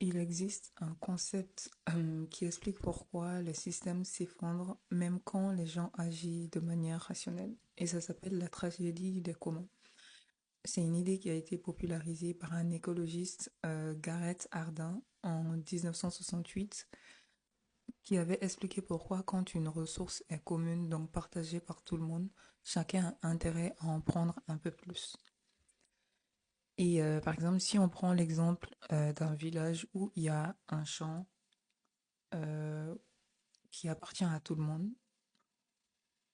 il existe un concept qui explique pourquoi le système s'effondre même quand les gens agissent de manière rationnelle. Et ça s'appelle la tragédie des communs. C'est une idée qui a été popularisée par un écologiste, Gareth Hardin, en 1968, qui avait expliqué pourquoi quand une ressource est commune, donc partagée par tout le monde, chacun a intérêt à en prendre un peu plus. Et par exemple, si on prend l'exemple d'un village où il y a un champ euh, qui appartient à tout le monde,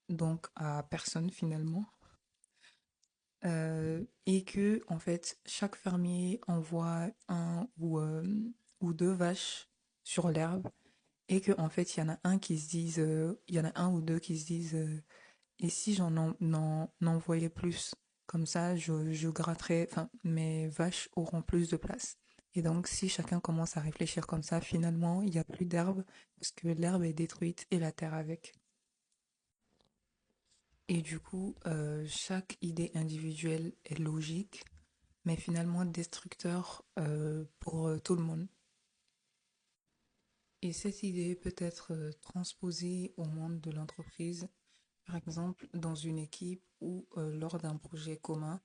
donc à personne finalement, et que en fait chaque fermier envoie ou deux vaches sur l'herbe, et que en fait il y en a un qui se dise, il y en a un ou deux qui se disent, et si envoyais plus, comme ça je gratterais, enfin mes vaches auront plus de place. Et donc si chacun commence à réfléchir comme ça, finalement il n'y a plus d'herbe parce que l'herbe est détruite et la terre avec. Et du coup, chaque idée individuelle est logique, mais finalement destructeur pour tout le monde. Et cette idée peut être transposée au monde de l'entreprise, par exemple dans une équipe ou lors d'un projet commun,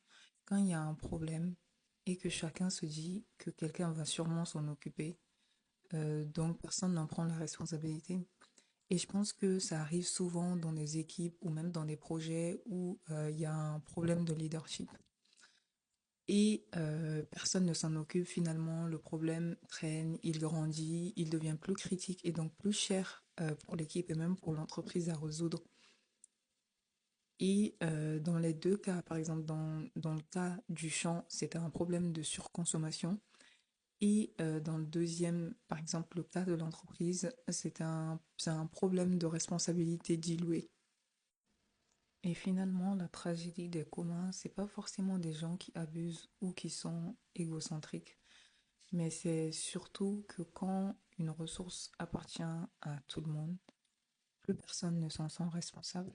quand il y a un problème et que chacun se dit que quelqu'un va sûrement s'en occuper, donc personne n'en prend la responsabilité. Et je pense que ça arrive souvent dans des équipes ou même dans des projets où il y a un problème de leadership. Et personne ne s'en occupe finalement, le problème traîne, il grandit, il devient plus critique et donc plus cher pour l'équipe et même pour l'entreprise à résoudre. Et dans les deux cas, par exemple dans le cas du champ, c'était un problème de surconsommation. Et dans le deuxième, par exemple le cas de l'entreprise, c'est un problème de responsabilité diluée. Et finalement, la tragédie des communs, c'est pas forcément des gens qui abusent ou qui sont égocentriques, mais c'est surtout que quand une ressource appartient à tout le monde, plus personne ne s'en sent responsable.